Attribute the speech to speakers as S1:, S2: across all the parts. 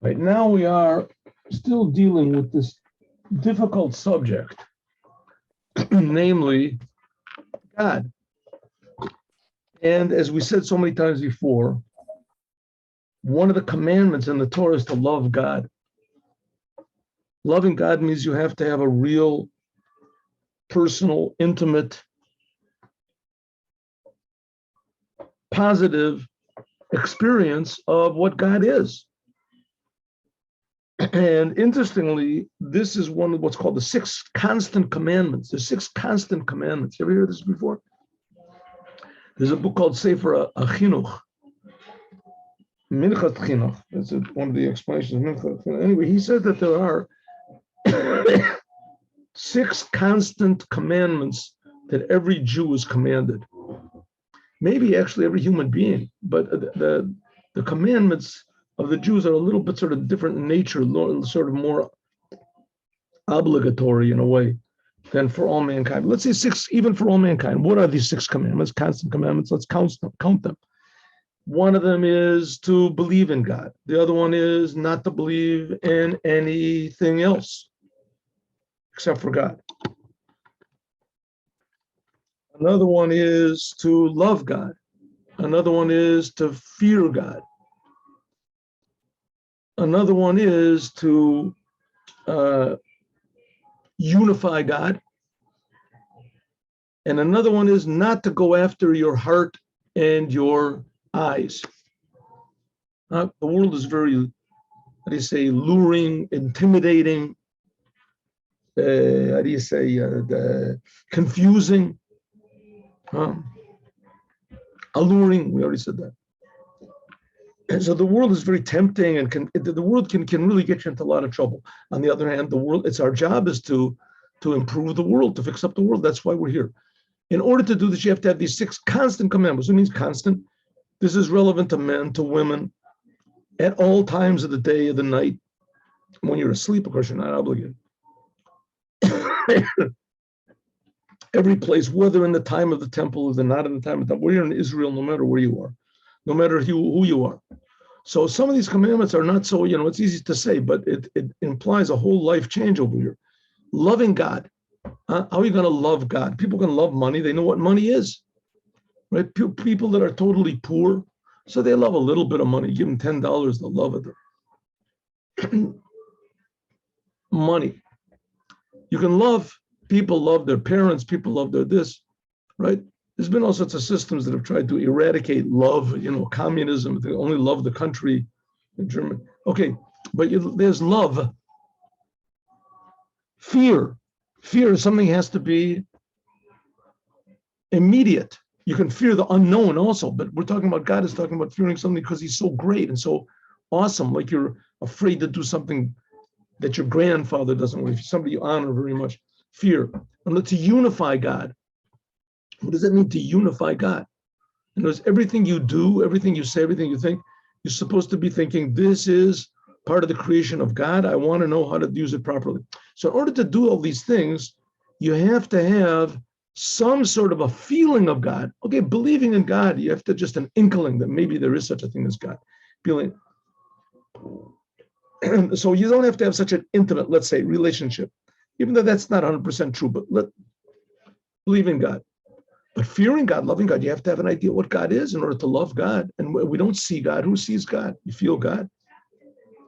S1: Right now we are still dealing with this difficult subject, namely God. And as we said so many times before, one of the commandments in the Torah is to love God. Loving God means you have to have a real, personal, intimate, positive experience of what God is. And interestingly, this is one of what's called the 6 constant commandments. There's 6 constant commandments. You ever heard this before? There's a book called Sefer Chinuch, Minchat Chinuch. That's one of the explanations of Minchat Chinuch. Anyway, he said that there are 6 constant commandments that every Jew is commanded. Maybe actually every human being, but the commandments of the Jews are a little bit sort of different in nature, sort of more obligatory in a way than for all mankind. Let's say 6, even for all mankind. What are these 6 commandments, constant commandments? Let's count them. One of them is to believe in God. The other one is not to believe in anything else except for God. Another one is to love God. Another one is to fear God. Another one is to unify God. And another one is not to go after your heart and your eyes. The world is very, how do you say, luring, intimidating, confusing, alluring. We already said that. And so the world is very tempting, and the world can really get you into a lot of trouble. On the other hand, the world, it's our job is to improve the world, to fix up the world. That's why we're here. In order to do this, you have to have these 6 constant commandments. What means constant? This is relevant to men, to women, at all times of the day, of the night. When you're asleep, of course, you're not obligated. Every place, whether in the time of the temple or not in the time of the temple, we're in Israel, no matter where you are, no matter who you are. So some of these commandments are not so, it's easy to say, but it implies a whole life change over here. Loving God. How are you going to love God? People can love money. They know what money is, right? People that are totally poor, so they love a little bit of money. Give them $10, they'll love it. Money. You can love, people love their parents, people love their this, right? There's been all sorts of systems that have tried to eradicate love, communism. They only love the country in Germany. Okay, but there's love. Fear. Fear is something has to be immediate. You can fear the unknown also, but we're talking about God is talking about fearing something because he's so great and so awesome, like you're afraid to do something that your grandfather doesn't want, somebody you honor very much. Fear. And to unify God. What does that mean to unify God? In other words, everything you do, everything you say, everything you think, you're supposed to be thinking, this is part of the creation of God. I want to know how to use it properly. So in order to do all these things, you have to have some sort of a feeling of God. Okay, believing in God, you have to just an inkling that maybe there is such a thing as God. Feeling. So you don't have to have such an intimate, let's say, relationship, even though that's not 100% true, but believe in God. But fearing God, loving God, you have to have an idea what God is in order to love God. And we don't see God. Who sees God? You feel God,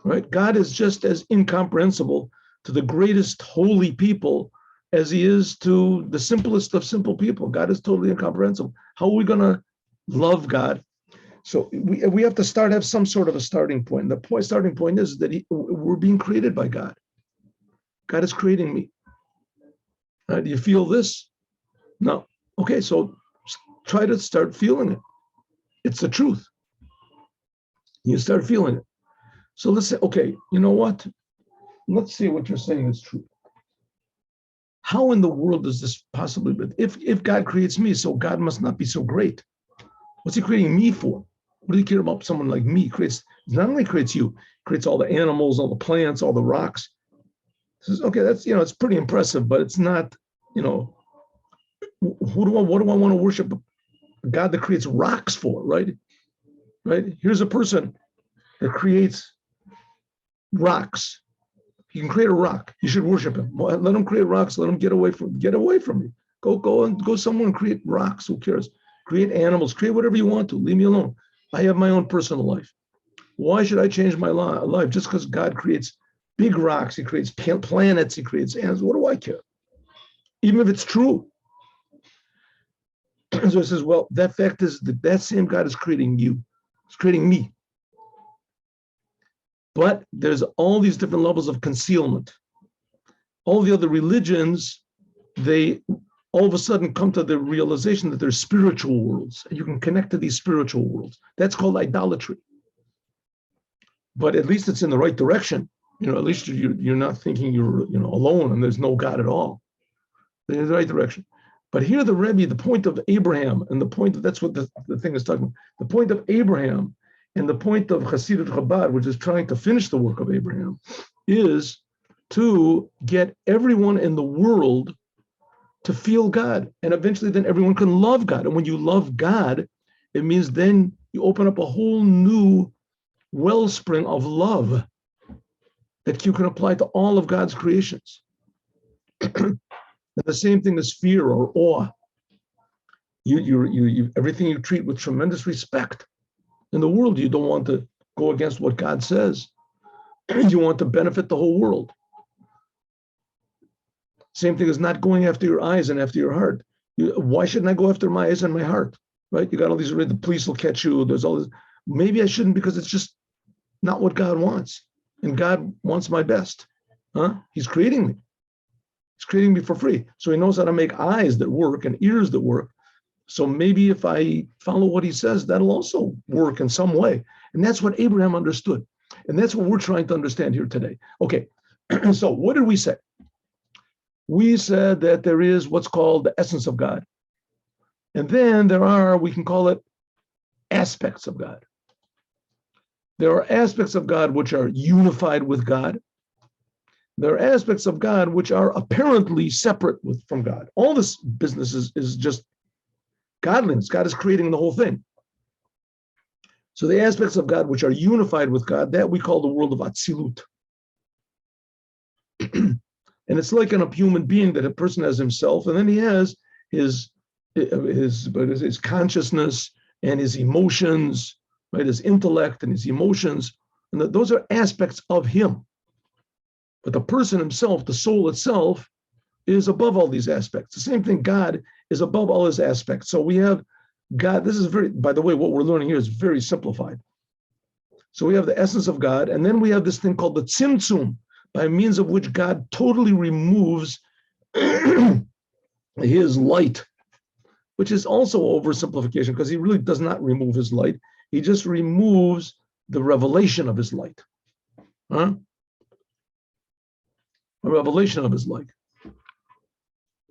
S1: right? God is just as incomprehensible to the greatest holy people as he is to the simplest of simple people. God is totally incomprehensible. How are we going to love God? So we have to have some sort of a starting point. The starting point is that we're being created by God. God is creating me. Do you feel this? No. Okay, so try to start feeling it. It's the truth. You start feeling it. So let's say, okay, you know what? Let's see what you're saying is true. How in the world is this possibly? But if God creates me, so God must not be so great. What's he creating me for? What do you care about someone like me? Not only creates you, creates all the animals, all the plants, all the rocks. Says, okay, that's, it's pretty impressive, but it's not, what do I want to worship a God that creates rocks for, right? Right? Here's a person that creates rocks. He can create a rock. You should worship him. Let him create rocks. Let him get away from me. Go somewhere and create rocks. Who cares? Create animals. Create whatever you want to. Leave me alone. I have my own personal life. Why should I change my life just because God creates big rocks? He creates planets. He creates animals. What do I care? Even if it's true. So it says, well, that fact is that same God is creating you. He's creating me. But there's all these different levels of concealment. All the other religions, they all of a sudden come to the realization that there's spiritual worlds, and you can connect to these spiritual worlds. That's called idolatry. But at least it's in the right direction. At least you're not thinking you're alone and there's no God at all. They're in the right direction. But here the Rebbe, the point of Abraham, and the point of, that's what the thing is talking about. The point of Abraham and the point of Hasidut Chabad, which is trying to finish the work of Abraham, is to get everyone in the world to feel God. And eventually then everyone can love God. And when you love God, it means then you open up a whole new wellspring of love that you can apply to all of God's creations. And the same thing as fear or awe. You everything you treat with tremendous respect. In the world, you don't want to go against what God says. You want to benefit the whole world. Same thing as not going after your eyes and after your heart. Why shouldn't I go after my eyes and my heart? Right? You got all these, the police will catch you. There's all this. Maybe I shouldn't because it's just not what God wants. And God wants my best. He's creating me. He's creating me for free. So he knows how to make eyes that work and ears that work. So maybe if I follow what he says, that'll also work in some way. And that's what Abraham understood. And that's what we're trying to understand here today. Okay, so what did we say? We said that there is what's called the essence of God. And then there are, we can call it aspects of God. There are aspects of God which are unified with God. There are aspects of God which are apparently separate from God. All this business is just godliness. God is creating the whole thing. So the aspects of God which are unified with God, that we call the world of Atzilut. And it's like in a human being that a person has himself, and then he has his consciousness and his emotions, right? His intellect and his emotions, and those are aspects of him. But the person himself, the soul itself, is above all these aspects. The same thing, God is above all his aspects. So we have God, this is by the way, what we're learning here is very simplified. So we have the essence of God, and then we have this thing called the tzimtzum, by means of which God totally removes his light, which is also oversimplification because he really does not remove his light. He just removes the revelation of his light. A revelation of his light.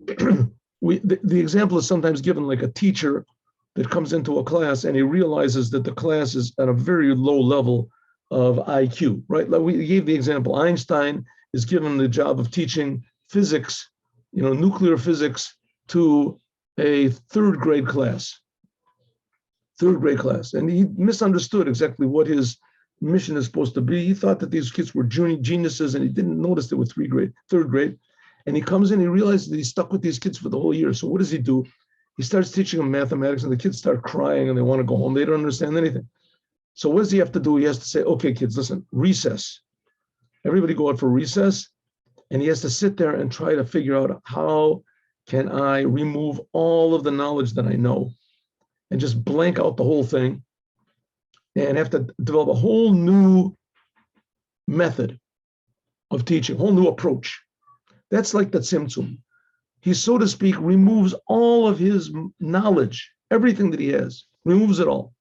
S1: The example is sometimes given like a teacher that comes into a class and he realizes that the class is at a very low level of IQ, right? Like we gave the example, Einstein is given the job of teaching physics, nuclear physics to a third grade class. And he misunderstood exactly what his mission is supposed to be. He thought that these kids were geniuses and he didn't notice they were third grade. And he comes in, he realizes that he's stuck with these kids for the whole year. So what does he do? He starts teaching them mathematics and the kids start crying and they want to go home. They don't understand anything. So what does he have to do? He has to say, okay, kids, listen, recess. Everybody go out for recess. And he has to sit there and try to figure out how can I remove all of the knowledge that I know and just blank out the whole thing and have to develop a whole new method of teaching, whole new approach. That's like the tzimtzum. He, so to speak, removes all of his knowledge, everything that he has, removes it all.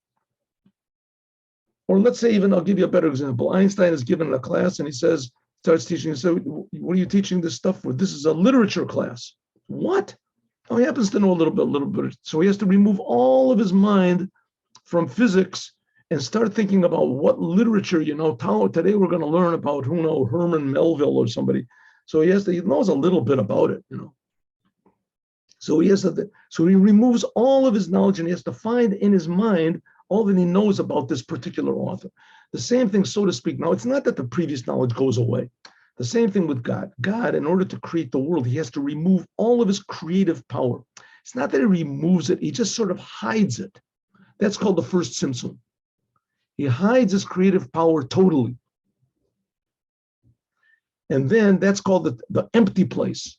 S1: Or let's say even, I'll give you a better example. Einstein is given a class and he starts teaching. So what are you teaching this stuff for? This is a literature class. What? Oh, he happens to know a little bit. So he has to remove all of his mind from physics and start thinking about what literature, today we're going to learn about, Herman Melville or somebody. So he knows a little bit about it, So so he removes all of his knowledge and he has to find in his mind all that he knows about this particular author. The same thing, so to speak. Now, it's not that the previous knowledge goes away. The same thing with God. God, in order to create the world, he has to remove all of his creative power. It's not that he removes it, he just sort of hides it. That's called the first Tzimtzum. He hides his creative power totally. And then that's called the empty place.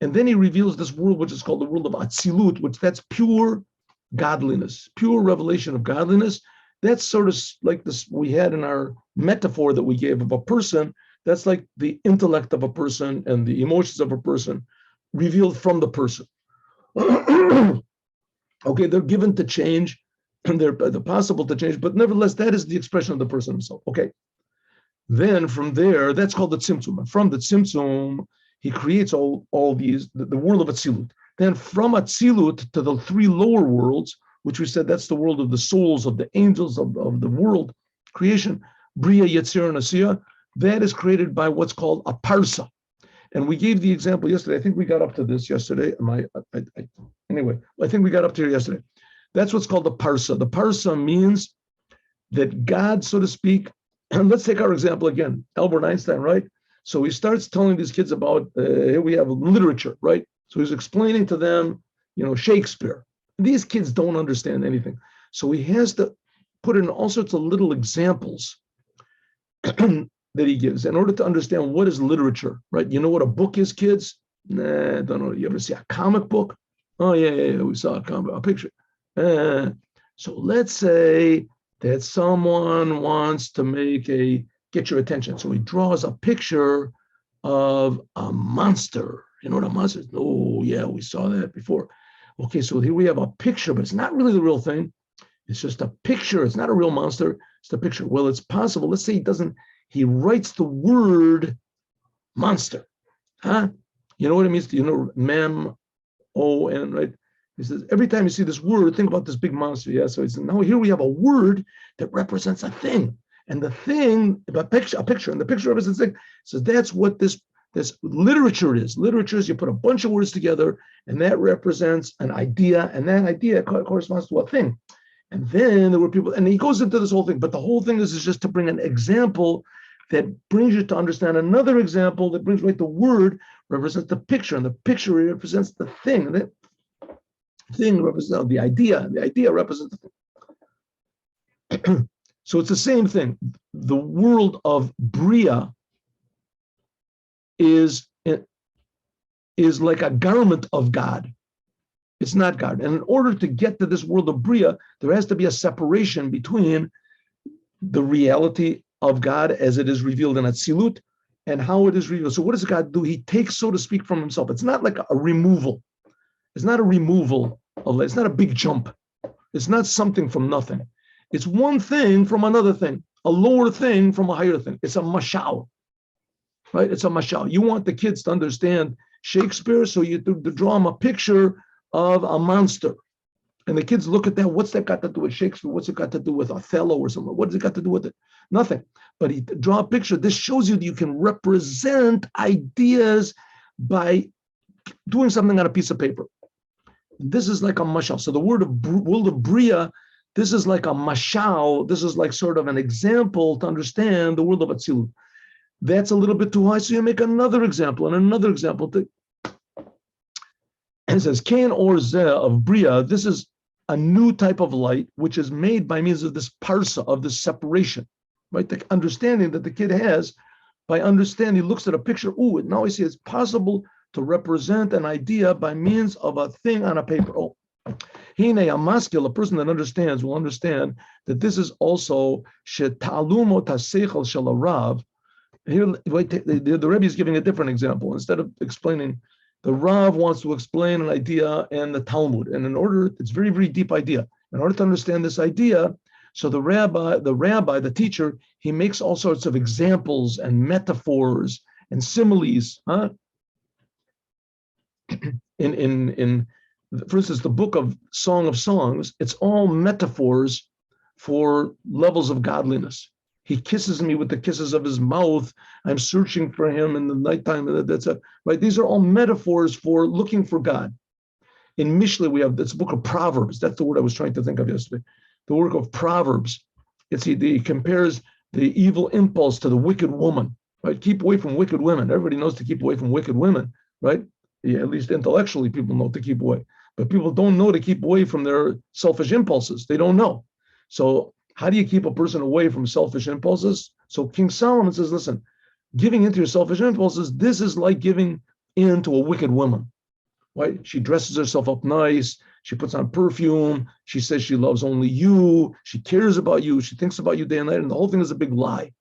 S1: And then he reveals this world, which is called the world of Atzilut, which that's pure godliness, pure revelation of godliness. That's sort of like this we had in our metaphor that we gave of a person. That's like the intellect of a person and the emotions of a person revealed from the person. Okay, they're given to change, and they're possible to change, but nevertheless, that is the expression of the person himself. Okay. Then from there, that's called the Tzimtzum. And from the Tzimtzum, he creates all these, the world of Atzilut. Then from Atzilut to the three lower worlds, which we said that's the world of the souls, of the angels, of the world creation, Bria, Yetzir, and Asiya, that is created by what's called a parsa. And we gave the example yesterday. I think we got up to this yesterday. Anyway, I think we got up to here yesterday. That's what's called the parsa. The parsa means that God, so to speak, and let's take our example again, Albert Einstein, right? So he starts telling these kids about, here we have literature, right? So he's explaining to them, Shakespeare. These kids don't understand anything. So he has to put in all sorts of little examples that he gives in order to understand what is literature, right? You know what a book is, kids? Nah, don't know. You ever see a comic book? Oh, yeah, we saw a picture. So let's say that someone wants to get your attention. So he draws a picture of a monster. You know what a monster is? Oh, yeah, we saw that before. Okay, so here we have a picture, but it's not really the real thing. It's just a picture. It's not a real monster. It's the picture. Well, it's possible. Let's say he writes the word monster. Huh? You know what it means? Mem, O-N, right? He says, every time you see this word, think about this big monster. Yeah. So he says, now here we have a word that represents a thing. And the thing, a picture, and the picture represents a thing. So that's what this literature is. Literature is you put a bunch of words together, and that represents an idea, and that idea corresponds to a thing. And then there were people, and he goes into this whole thing, but the whole thing is just to bring an example that brings you to understand another example that brings right the word represents the picture, and the picture represents the thing. And that thing represents the idea represents the thing. So it's the same thing. The world of Bria is like a garment of God. It's not God. And in order to get to this world of Bria, there has to be a separation between the reality of God as it is revealed in Atzilut and how it is revealed. So what does God do? He takes, so to speak, from himself. It's not like a removal. It's not a removal it's not a big jump. It's not something from nothing. It's one thing from another thing, a lower thing from a higher thing. It's a mashal, right? It's a mashal. You want the kids to understand Shakespeare, so you draw them a picture of a monster. And the kids look at that. What's that got to do with Shakespeare? What's it got to do with Othello or something? What does it got to do with it? Nothing. But he draw a picture. This shows you that you can represent ideas by doing something on a piece of paper. This is like a mashal. So the world of Bria, this is like a mashal. This is like sort of an example to understand the world of Atzilut. That's a little bit too high, so you make another example and another example. And it says, Kain or Zeh of Bria, this is a new type of light, which is made by means of this parsa, of this separation, right? The understanding that the kid has by understanding, he looks at a picture, now I see it's possible to represent an idea by means of a thing on a paper. Hine, a masculine, a person that understands will understand that this is also shetalumo tasechel shel Rav. Here, the Rebbe is giving a different example. Instead of explaining, the Rav wants to explain an idea in the Talmud, and it's very, very deep idea. In order to understand this idea, so the rabbi, the teacher, he makes all sorts of examples and metaphors and similes, huh? For instance, the book of Song of Songs, it's all metaphors for levels of godliness. He kisses me with the kisses of his mouth. I'm searching for him in the nighttime. Right? These are all metaphors for looking for God. In Mishle, we have this book of Proverbs. That's the word I was trying to think of yesterday. The work of Proverbs. He compares the evil impulse to the wicked woman, right? Keep away from wicked women. Everybody knows to keep away from wicked women, right? Yeah, at least intellectually, people know to keep away. But people don't know to keep away from their selfish impulses. They don't know. So how do you keep a person away from selfish impulses? So King Solomon says, listen, giving into your selfish impulses, this is like giving in to a wicked woman, right? She dresses herself up nice. She puts on perfume. She says she loves only you. She cares about you. She thinks about you day and night. And the whole thing is a big lie.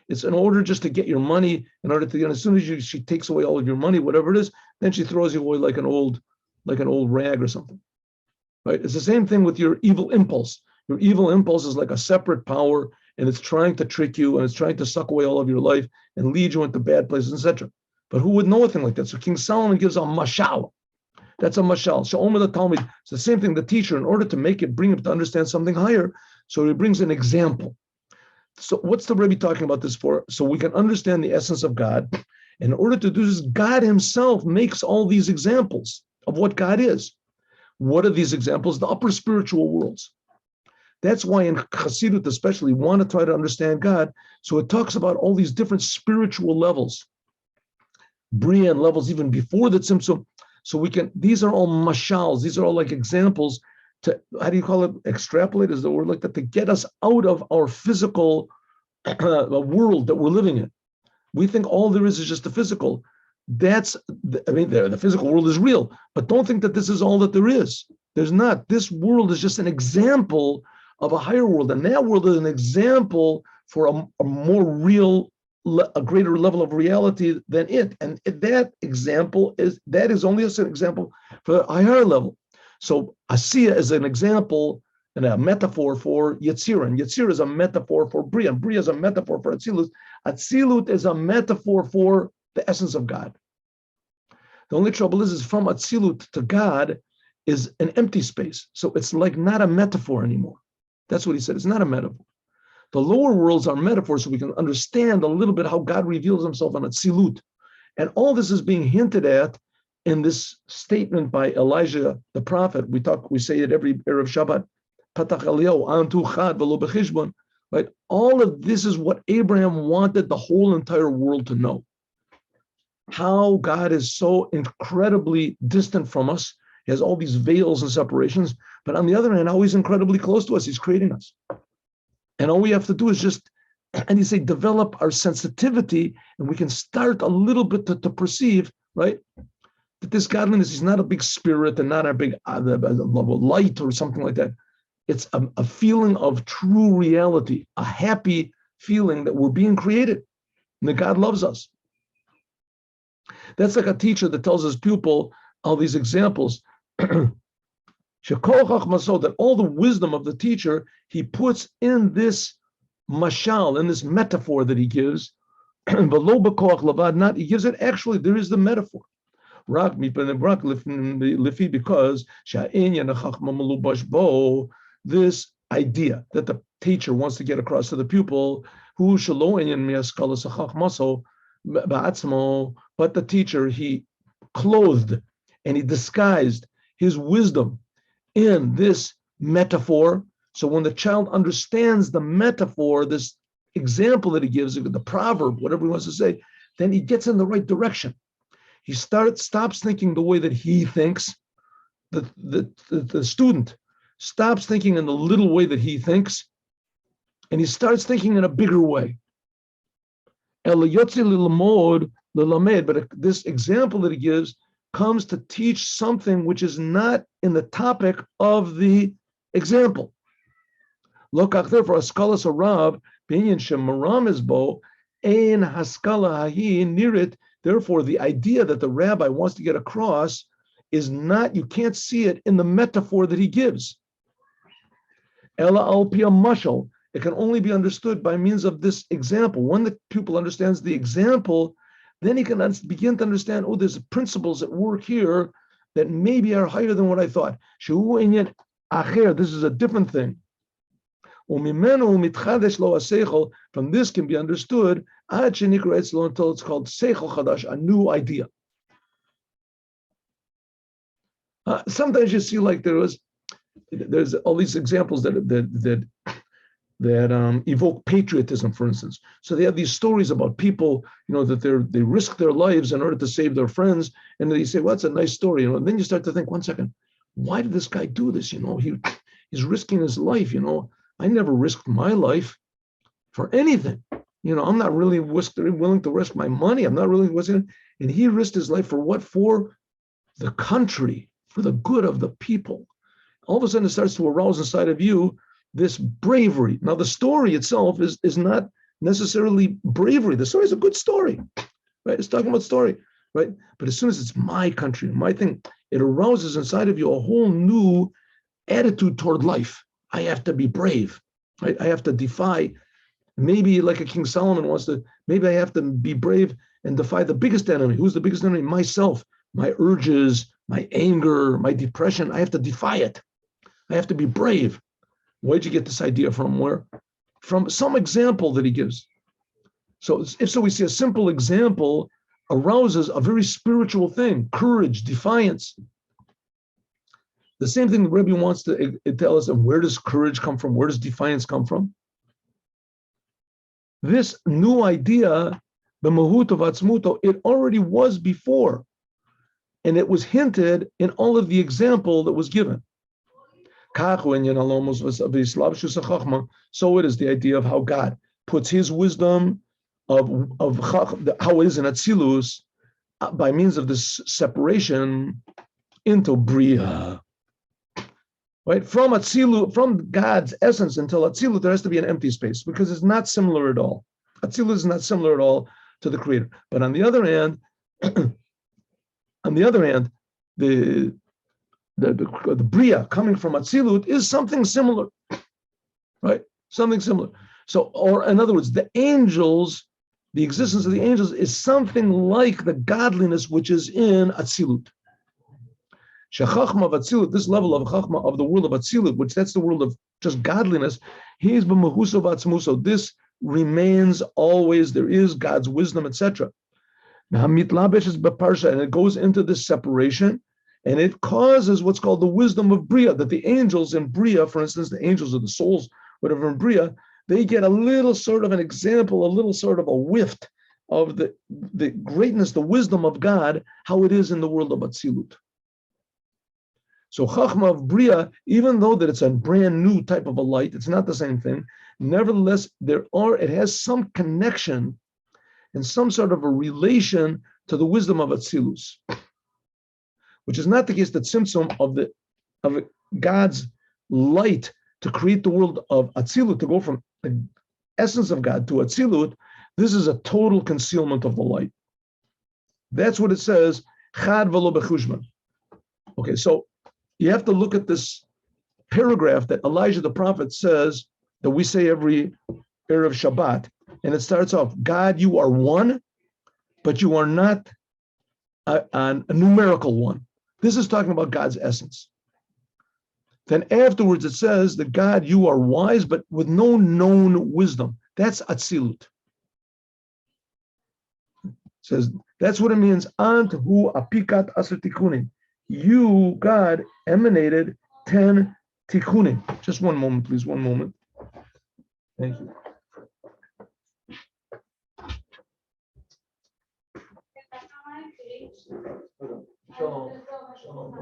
S1: It's in order just to get your money, in order to get, as soon as she takes away all of your money, whatever it is, then she throws you away like an old rag or something, right? It's the same thing with your evil impulse. Your evil impulse is like a separate power, and it's trying to trick you, and it's trying to suck away all of your life and lead you into bad places, etc. But who would know a thing like that? So King Solomon gives a mashal. That's a mashal. Sha'omer the Talmud. It's the same thing. The teacher, in order to bring him to understand something higher, so he brings an example. So what's the Rebbe talking about this for? So we can understand the essence of God. In order to do this, God himself makes all these examples of what God is. What are these examples? The upper spiritual worlds. That's why in Chassidut especially, we want to try to understand God. So it talks about all these different spiritual levels, Bria and levels even before the Tzimtzum. So we can, these are all mashals, these are all like examples to, how do you call it? Extrapolate is the word like that, to get us out of our physical world that we're living in. We think all there is just the physical. The physical world is real, but don't think that this is all that there is. There's not. This world is just an example of a higher world, and that world is an example for a more real, a greater level of reality than it. And that example is only an example for a higher level. So Asiya is an example and a metaphor for Yetzirah. And Yetzirah is a metaphor for Bria. And Bria is a metaphor for Atzilut. Atzilut is a metaphor for the essence of God. The only trouble is from Atzilut to God is an empty space. So it's like not a metaphor anymore. That's what he said. It's not a metaphor. The lower worlds are metaphors, so we can understand a little bit how God reveals himself on Atzilut. And all this is being hinted at in this statement by Elijah the prophet. We say it every Erev Shabbat. Right? All of this is what Abraham wanted the whole entire world to know. How God is so incredibly distant from us. He has all these veils and separations, but on the other hand, how he's incredibly close to us. He's creating us. And all we have to do is just, and you say, develop our sensitivity, and we can start a little bit to perceive, right? That this godliness is not a big spirit and not a big light or something like that. It's a feeling of true reality, a happy feeling that we're being created and that God loves us. That's like a teacher that tells his pupil all these examples. That all the wisdom of the teacher, he puts in this mashal, in this metaphor that he gives. Not he gives it actually, there is the metaphor. Because this idea that the teacher wants to get across to the pupil, but the teacher, he clothed and he disguised his wisdom in this metaphor. So when the child understands the metaphor, this example that he gives, the proverb, whatever he wants to say, then he gets in the right direction. He stops thinking the way that he thinks. The student stops thinking in the little way that he thinks, and he starts thinking in a bigger way. But this example that he gives comes to teach something which is not in the topic of the example. Therefore, haskalas arav binyan shemaram isbo ein haskala hahi nirit. Therefore, the idea that the rabbi wants to get across is not, you can't see it in the metaphor that he gives. Ela al pia mashal. It can only be understood by means of this example. When the pupil understands the example, then he can begin to understand, oh, there's principles at work here that maybe are higher than what I thought. This is a different thing. From this can be understood until it's called seichel chadash, a new idea. Sometimes you see like there's all these examples that that evoke patriotism, for instance. So they have these stories about people, that they risk their lives in order to save their friends, and they say, well, that's a nice story, and then you start to think, 1 second, why did this guy do this? He's risking his life. I never risked my life for anything. I'm not really willing to risk my money. I'm not really risking, and he risked his life for what? For the country, for the good of the people. All of a sudden, it starts to arouse inside of you this bravery. Now, the story itself is not necessarily bravery. The story is a good story, right? It's talking about story, right? But as soon as it's my country, my thing, it arouses inside of you a whole new attitude toward life. I have to be brave, right? I have to defy. Maybe like a King Solomon wants to, maybe I have to be brave and defy the biggest enemy. Who's the biggest enemy? Myself, my urges, my anger, my depression. I have to defy it. I have to be brave. Where'd you get this idea from? Where? From some example that he gives. So we see a simple example arouses a very spiritual thing, courage, defiance. The same thing the Rebbe wants to tell us, and where does courage come from? Where does defiance come from? This new idea, the mahut of atzmuto, it already was before. And it was hinted in all of the example that was given. So it is the idea of how God puts his wisdom of how it is in Atzilus by means of this separation into Bria. Right? From Atzilut, from God's essence until Atzilut, there has to be an empty space because it's not similar at all. Atzilus is not similar at all to the Creator. But on the other hand, the Bria coming from Atzilut is something similar, right? Something similar. So, or in other words, the angels, the existence of the angels is something like the godliness which is in Atzilut. Shechachma of Atzilut, this level of Chachma of the world of Atzilut, which that's the world of just godliness, he's b'mehuso v'atzmuso. This remains always, there is God's wisdom, etc. And it goes into this separation, and it causes what's called the wisdom of Bria, that the angels in Bria, for instance, the angels of the souls, whatever in Bria, they get a little sort of an example, a little sort of a whiff of the greatness, the wisdom of God, how it is in the world of Atzilut. So Chachma of Bria, even though that it's a brand new type of a light, it's not the same thing. Nevertheless, it has some connection and some sort of a relation to the wisdom of Atzilus, which is not the case that Tzimtzum of God's light to create the world of Atzilut, to go from the essence of God to Atzilut. This is a total concealment of the light. That's what it says, Chad v'lo bechushban. Okay, so you have to look at this paragraph that Elijah the prophet says, that we say every Erev Shabbat, and it starts off, God, you are one, but you are not a numerical one. This is talking about God's essence. Then afterwards it says that God, you are wise, but with no known wisdom. That's Atzilut. It says, that's what it means, Ant hu apikat aser tikunim. You, God, emanated 10 tikkunim. Just one moment, please, one moment. Thank you. Shalom. Shalom.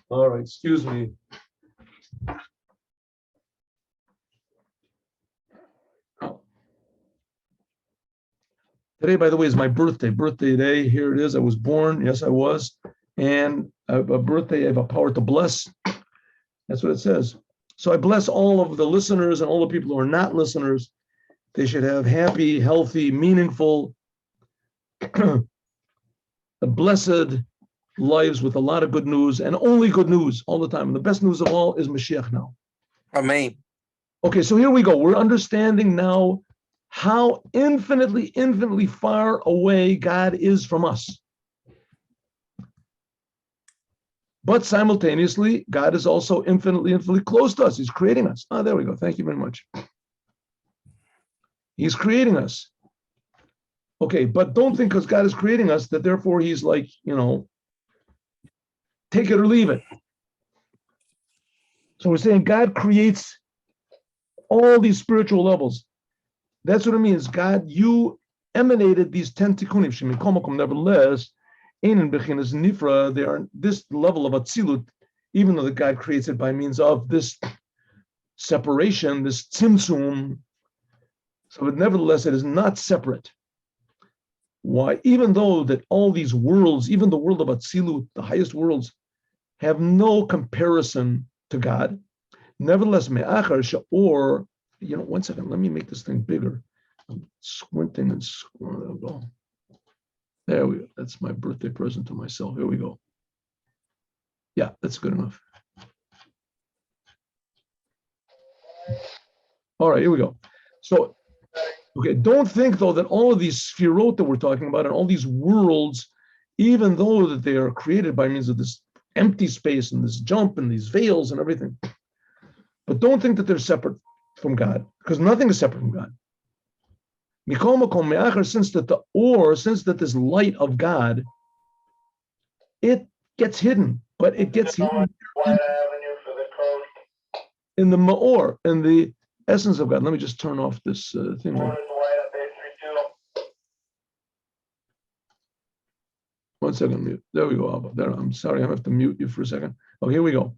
S1: All right, excuse me. Today, by the way, is my birthday. Birthday day, here it is. I was born. Yes, I was. And I have a birthday, I have a power to bless. That's what it says. So I bless all of the listeners and all the people who are not listeners. They should have happy, healthy, meaningful, blessed lives with a lot of good news and only good news all the time. And the best news of all is Moshiach now.
S2: Amen.
S1: Okay, so here we go. We're understanding now how infinitely, infinitely far away God is from us. But simultaneously, God is also infinitely, infinitely close to us. He's creating us. Oh, there we go. Thank you very much. He's creating us. Okay, but don't think because God is creating us that therefore he's like, take it or leave it. So we're saying God creates all these spiritual levels. That's what it means. God, you emanated these 10 tikkunim. Nevertheless, in bechinas nifra, they are this level of atzilut, even though the God creates it by means of this separation, this tzimtzum. So nevertheless, it is not separate. Why? Even though that all these worlds, even the world of atzilut, the highest worlds, have no comparison to God. Nevertheless, me'achar or one second, let me make this thing bigger. I'm squinting and squinting. There we go. That's my birthday present to myself. Here we go. Yeah, that's good enough. All right, here we go. So, okay, don't think though that all of these sphirot that we're talking about and all these worlds, even though that they are created by means of this empty space and this jump and these veils and everything, but don't think that they're separate from God, because nothing is separate from God. Since that this light of God, it gets hidden, but it gets hidden in the ma'or, in the essence of God. Let me just turn off this thing. One second, mute. There we go. There, I'm sorry, I have to mute you for a second. Oh, here we go.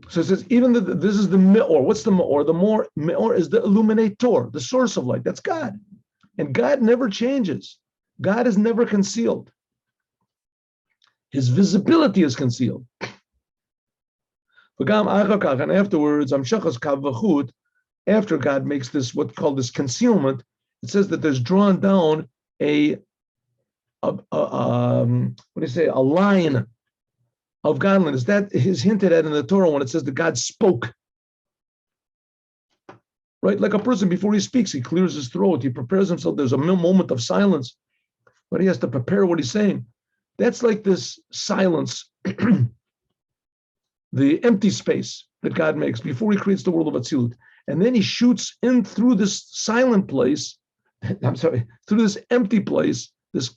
S1: So it says, even this is the me'or. What's the me'or? The me'or is the illuminator, the source of light. That's God. And God never changes. God is never concealed. His visibility is concealed. And afterwards, after God makes this, what's called this concealment, it says that there's drawn down a line of godliness. That is hinted at in the Torah when it says that God spoke. Right? Like a person, before he speaks, he clears his throat, he prepares himself. There's a moment of silence, but he has to prepare what he's saying. That's like this silence, the empty space that God makes before he creates the world of Atzilut. And then he shoots in through this silent place, through this empty place, this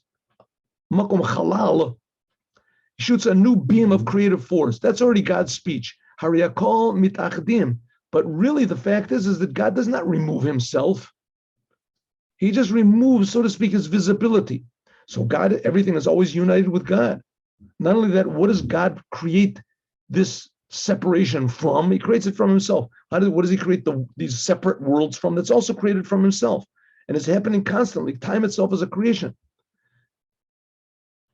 S1: makom halal, shoots a new beam of creative force. That's already God's speech. Hariyakol mitachdim. But really the fact is that God does not remove himself. He just removes, so to speak, his visibility. So God, everything is always united with God. Not only that, what does God create this separation from? He creates it from himself. What does he create these separate worlds from? That's also created from himself. And it's happening constantly. Time itself is a creation.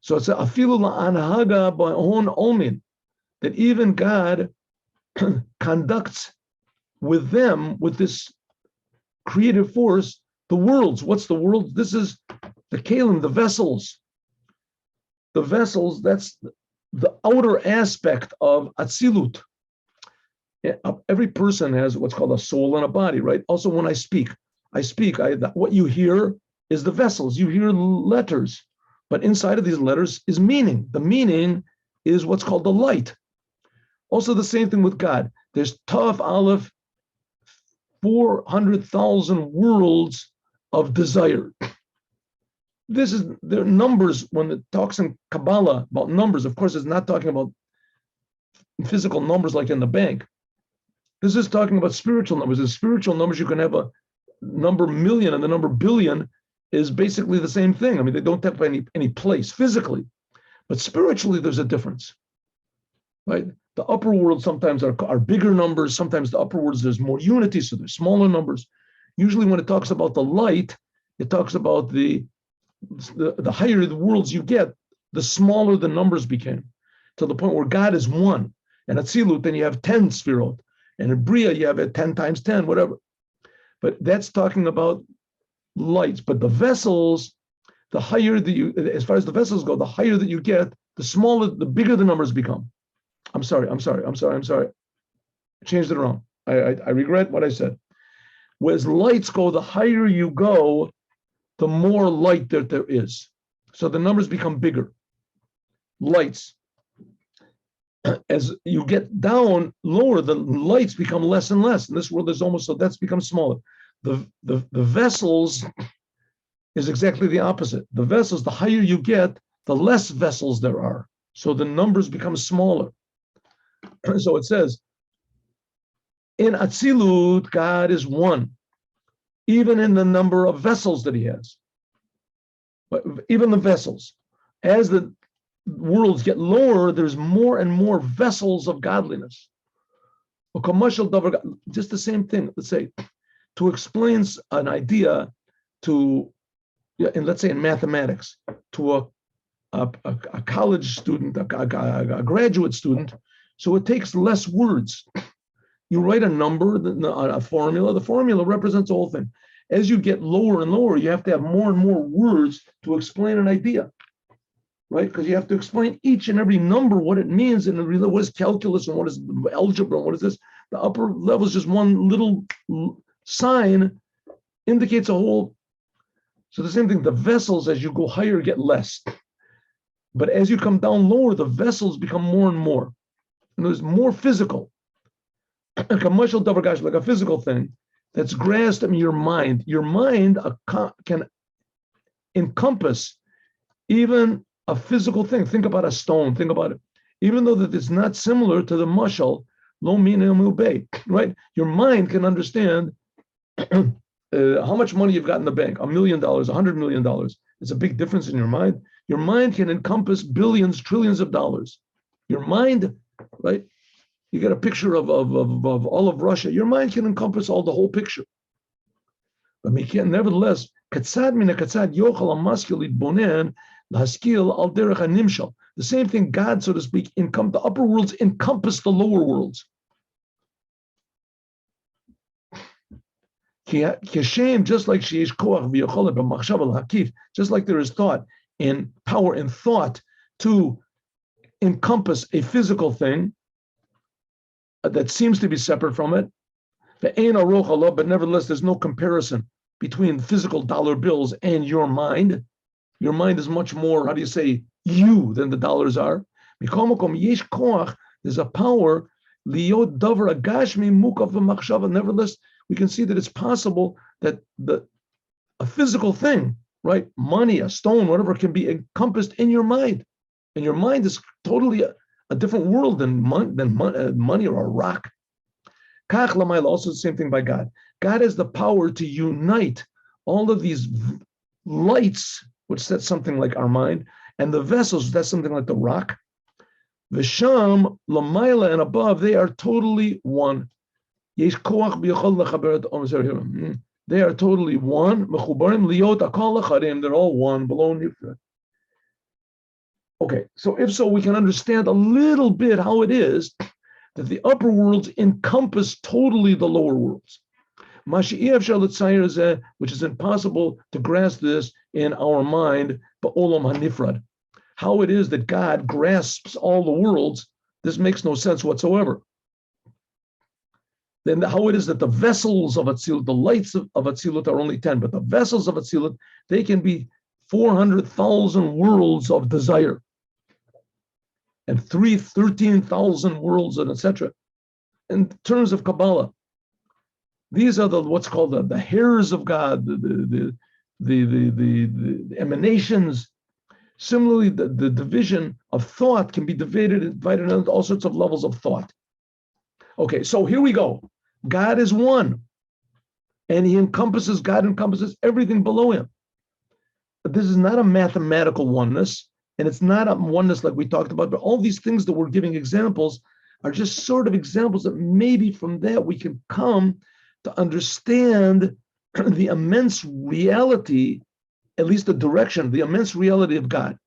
S1: So it's a afilu la'anhaga ba'on omin, that even God conducts with them, with this creative force, the worlds. What's the world? This is the kalim, the vessels. The vessels, that's the outer aspect of Atzilut. Every person has what's called a soul and a body, right? Also, when I speak, what you hear is the vessels. You hear letters. But inside of these letters is meaning. The meaning is what's called the light. Also the same thing with God. There's Tav Aleph, 400,000 worlds of desire. There are numbers, when it talks in Kabbalah about numbers, of course it's not talking about physical numbers like in the bank. This is talking about spiritual numbers. In spiritual numbers, you can have a number million and the number billion is basically the same thing. I mean, they don't have any place physically, but spiritually there's a difference, right? The upper world sometimes are bigger numbers. Sometimes the upper worlds there's more unity, so there's smaller numbers. Usually, when it talks about the light, it talks about the higher the worlds you get, the smaller the numbers became, to the point where God is one. And at Atzilut, then you have 10 Sfirot, and in Bria you have it 10 times 10, whatever. But that's talking about lights. But the vessels, the higher as far as the vessels go, the higher that you get, the bigger the numbers become. I'm sorry. I changed it around. I regret what I said. Whereas lights go, the higher you go, the more light that there is. So the numbers become bigger. Lights. As you get down lower, the lights become less and less. In this world, there's almost, so that's become smaller. The vessels is exactly the opposite. The vessels, the higher you get, the less vessels there are. So the numbers become smaller. So it says, in Atzilut, God is one, even in the number of vessels that he has. But even the vessels, as the worlds get lower, there's more and more vessels of godliness. Just the same thing. Let's say, to explain an idea to, and let's say in mathematics, to a college student, a graduate student, so it takes less words. You write a number, a formula. The formula represents the whole thing. As you get lower and lower, you have to have more and more words to explain an idea, right? Because you have to explain each and every number, what it means, and really what is calculus and what is algebra and what is this. The upper level is just one little sign, indicates a whole. So the same thing, the vessels as you go higher get less. But as you come down lower, the vessels become more and more. And there's more physical. Like a physical thing that's grasped in your mind. Your mind can encompass even a physical thing. Think about a stone. Think about it. Even though that it's not similar to the mashal, lo min bay, right? Your mind can understand how much money you've got in the bank, $1 million, $100 million. It's a big difference in your mind. Your mind can encompass billions, trillions of dollars. Your mind, right? You get a picture of all of Russia. Your mind can encompass the whole picture. But we can, nevertheless, the same thing, God, so to speak, the upper worlds encompass the lower worlds. Just like just like there is thought and power and thought to encompass a physical thing that seems to be separate from it, but nevertheless, there's no comparison between physical dollar bills and your mind. Your mind is much more, how do you say, you than the dollars are. There's a power. Nevertheless, we can see that it's possible that a physical thing, right, money, a stone, whatever, can be encompassed in your mind. And your mind is totally a different world than money or a rock. Also the same thing by God. God has the power to unite all of these lights, which that's something like our mind, and the vessels, that's something like the rock. Visham, Lamaila, and above, they are totally one. They are totally one. They're all one, below Nifra. Okay, so if so, we can understand a little bit how it is that the upper worlds encompass totally the lower worlds. Which is impossible to grasp this in our mind, but olam hanifrad. How it is that God grasps all the worlds, this makes no sense whatsoever. Then how it is that the vessels of Atzilut, the lights of Atzilut are only 10, but the vessels of Atzilut, they can be 400,000 worlds of desire, and 13,000 worlds, and etc. In terms of Kabbalah, these are what's called the hairs of God, the emanations. Similarly, the division of thought can be divided into all sorts of levels of thought. Okay, so here we go. God is one, and God encompasses everything below him. But this is not a mathematical oneness, and it's not a oneness like we talked about, but all these things that we're giving examples are just sort of examples that maybe from that we can come to understand the immense reality, at least the direction, the immense reality of God.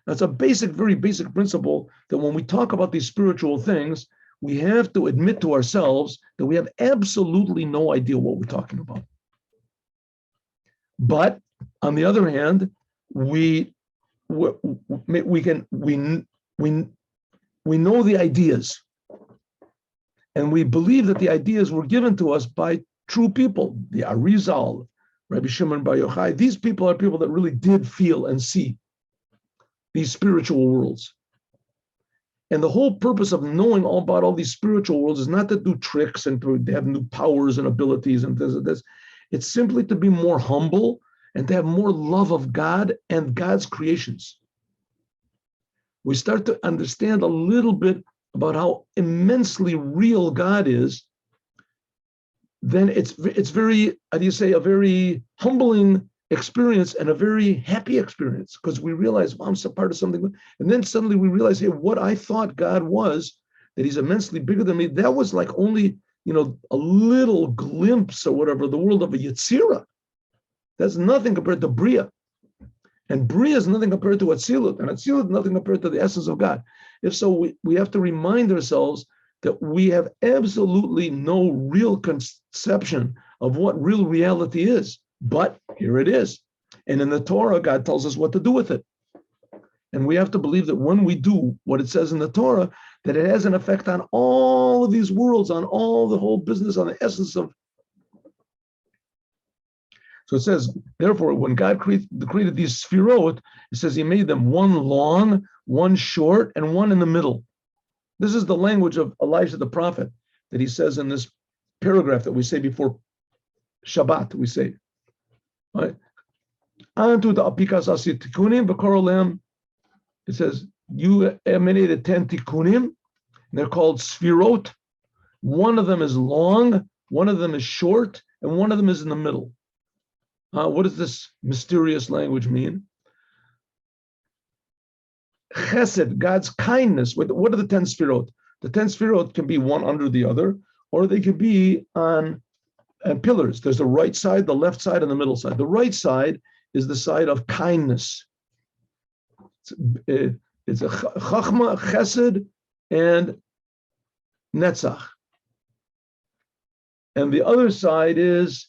S1: That's a very basic principle that when we talk about these spiritual things, we have to admit to ourselves that we have absolutely no idea what we're talking about. But on the other hand, we know the ideas, and we believe that the ideas were given to us by true people, the Arizal, Rabbi Shimon Bar Yochai, these people are people that really did feel and see these spiritual worlds. And the whole purpose of knowing all about all these spiritual worlds is not to do tricks and to have new powers and abilities and this. It's simply to be more humble and to have more love of God and God's creations. We start to understand a little bit about how immensely real God is. Then it's very, how do you say, a very humbling experience and a very happy experience, because we realize, well, I'm a part of something. And then suddenly we realize, hey, what I thought God was, that he's immensely bigger than me, that was like only, a little glimpse or whatever, the world of a Yetzirah. That's nothing compared to Bria. And Bria is nothing compared to Atzilut. And Atzilut is nothing compared to the essence of God. If so, we have to remind ourselves that we have absolutely no real conception of what real reality is. But here it is. And in the Torah, God tells us what to do with it. And we have to believe that when we do what it says in the Torah, that it has an effect on all of these worlds, on all the whole business, on the essence of. So it says, therefore, when God created these sphirot, it says he made them one long, one short, and one in the middle. This is the language of Elijah the prophet that he says in this paragraph that we say before Shabbat, we say. Right? Antu the apikas asit tikunim v'korolem. It says you emanated 10 tikunim. And they're called sphirot. One of them is long, one of them is short, and one of them is in the middle. What does this mysterious language mean? Chesed, God's kindness. What are the 10 sphirot? The 10 sphirot can be one under the other, or they could be on pillars. There's the right side, the left side, and the middle side. The right side is the side of kindness. It's a chachma, chesed, and netzach. And the other side is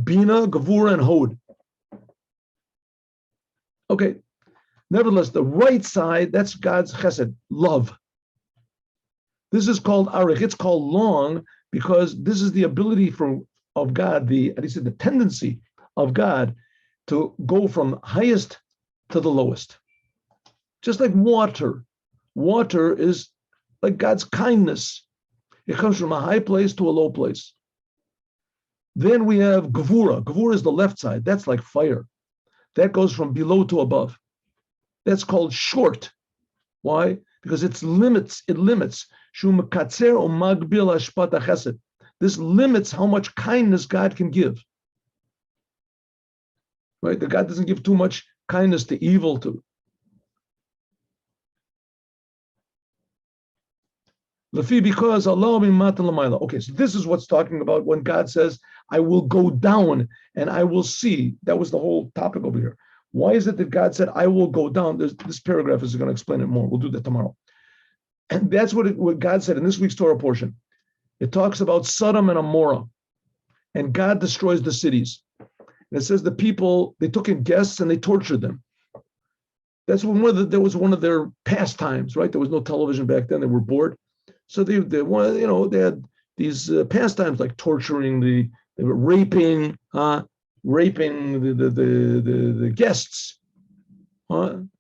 S1: bina, gevura, and hod. Okay. Nevertheless, the right side, that's God's chesed, love. This is called arich. It's called long because this is the ability of God, the tendency of God to go from highest to the lowest. Just like water. Water is like God's kindness. It comes from a high place to a low place. Then we have gevura. Gevura is the left side. That's like fire. That goes from below to above. That's called short. Why? Because it limits. This limits how much kindness God can give. Right? That God doesn't give too much kindness to evil too. Because Allah. Okay, so this is what's talking about when God says, I will go down and I will see. That was the whole topic over here. Why is it that God said, I will go down? This paragraph is going to explain it more. We'll do that tomorrow. And that's what God said in this week's Torah portion. It talks about Sodom and Amorah. And God destroys the cities. And it says the people, they took in guests and they tortured them. That's when there was one of their pastimes, right? There was no television back then. They were bored. So they had these pastimes like torturing they were raping the guests. The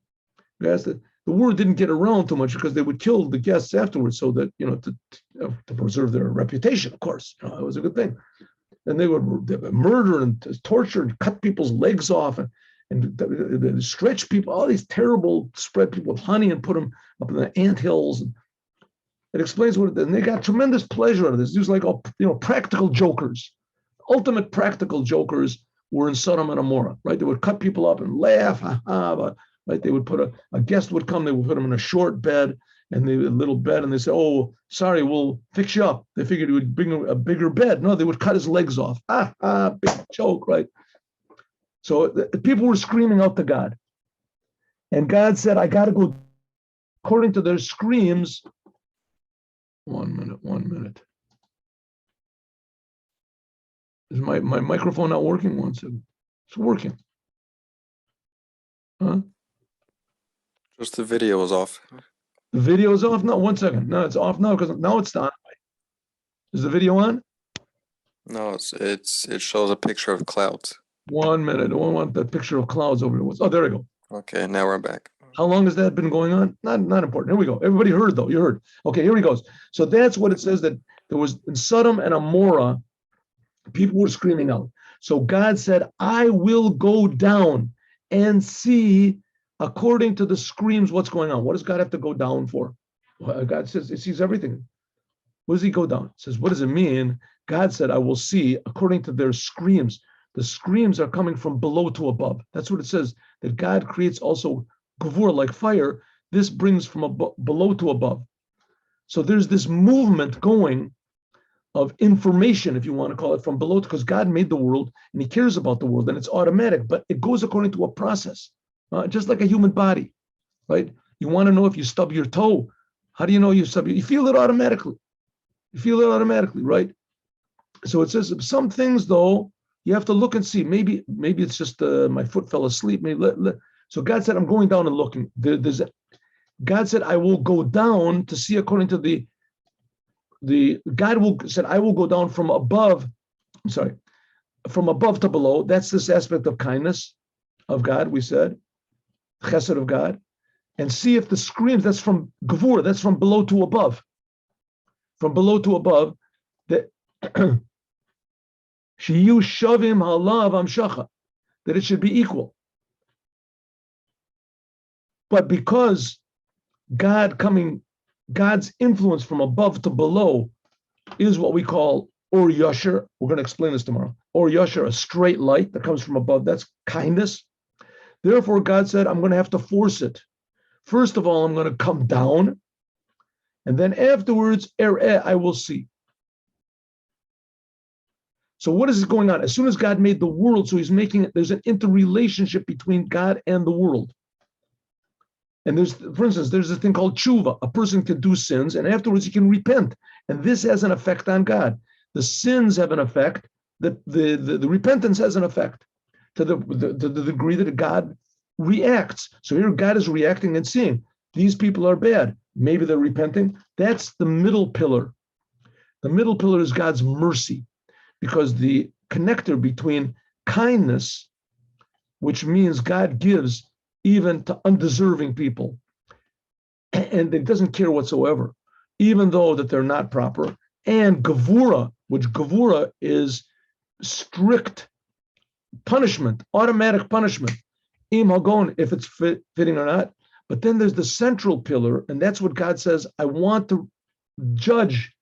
S1: word didn't get around too much because they would kill the guests afterwards, so that to preserve their reputation. Of course, it was a good thing. And they would murder and torture and cut people's legs off and stretch people. All these terrible, spread people with honey and put them up in the anthills. It explains what it is. And they got tremendous pleasure out of this. It was like practical jokers. Ultimate practical jokers were in Sodom and Amorah, right? They would cut people up and laugh, but right? They would put a guest would come, they would put him in a short bed and a little bed, and they say, oh, sorry, we'll fix you up. They figured he would bring a bigger bed. No, they would cut his legs off. Big joke, right? So the people were screaming out to God. And God said, I got to go. According to their screams, 1 minute. Is my microphone not working? 1 second. It's working. Huh?
S2: Just the video is off.
S1: The video is off? No, 1 second. No, it's off now because now it's on. Is the video on?
S2: No, it shows a picture of clouds.
S1: 1 minute. I don't want the picture of clouds over there. Oh, there we go.
S2: Okay, now we're back.
S1: How long has that been going on? Not important. Here we go. Everybody heard though. You heard. Okay, here he goes. So that's what it says, that there was in Sodom and Amorah, people were screaming out. So God said, I will go down and see according to the screams what's going on. What does God have to go down for? Well, God says he sees everything. What does he go down? It says, what does it mean? God said, I will see according to their screams. The screams are coming from below to above. That's what it says, that God creates also gevurah, like fire. This brings from below to above. So there's this movement going of information, if you want to call it, from below, because God made the world and he cares about the world and it's automatic, but it goes according to a process, just like a human body, right? You want to know if you stub your toe. How do you know you stub your? You feel it automatically. You feel it automatically, right? So it says some things, though, you have to look and see. Maybe it's just my foot fell asleep. So God said, I'm going down and looking. God said, I will go down to see according to said, I will go down from above. I'm sorry, from above to below. That's this aspect of kindness of God, we said, chesed of God, and see if the screams, that's from gevurah, that's from below to above. From below to above, that shiyu shavim halav amshacha, that it should be equal. But because God's influence from above to below is what we call or yasher. We're going to explain this tomorrow. Or yasher, a straight light that comes from above. That's kindness. Therefore, God said, I'm going to have to force it. First of all, I'm going to come down, and then afterwards, I will see. So what is going on? As soon as God made the world, so he's making it, there's an interrelationship between God and the world. And there's, for instance, there's a thing called tshuva. A person can do sins, and afterwards he can repent. And this has an effect on God. The sins have an effect. The repentance has an effect to the degree that God reacts. So here God is reacting and seeing these people are bad. Maybe they're repenting. That's the middle pillar. The middle pillar is God's mercy, because the connector between kindness, which means God gives even to undeserving people, and it doesn't care whatsoever, even though that they're not proper, and gevurah, which gevurah is strict punishment, automatic punishment, im hagon, if it's fitting or not. But then there's the central pillar, and that's what God says, I want to judge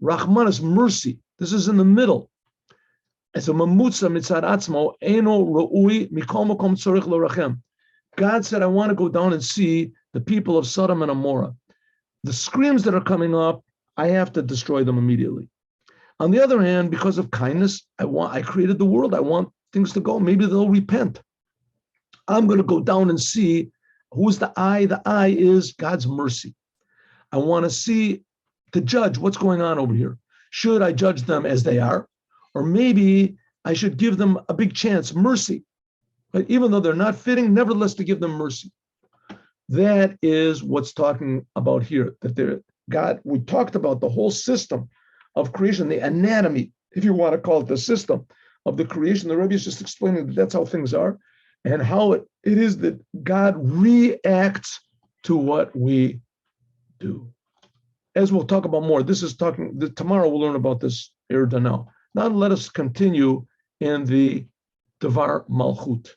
S1: Rahmanas, mercy. This is in the middle. As a mamutza mitzad atzmo, eno ra'ui mikol makom tzorich l'rachem. God said, I want to go down and see the people of Sodom and Amorah. The screams that are coming up, I have to destroy them immediately. On the other hand, because of kindness, I created the world. I want things to go. Maybe they'll repent. I'm going to go down and see who's the eye. The eye is God's mercy. I want to see, to judge what's going on over here. Should I judge them as they are? Or maybe I should give them a big chance, mercy. But even though they're not fitting, nevertheless to give them mercy. That is what's talking about here. That we talked about the whole system of creation, the anatomy, if you want to call it the system of the creation. The Rebbe is just explaining that that's how things are, and how it is that God reacts to what we do. As we'll talk about more, tomorrow we'll learn about this Erda now. Now let us continue in the Devar Malchut.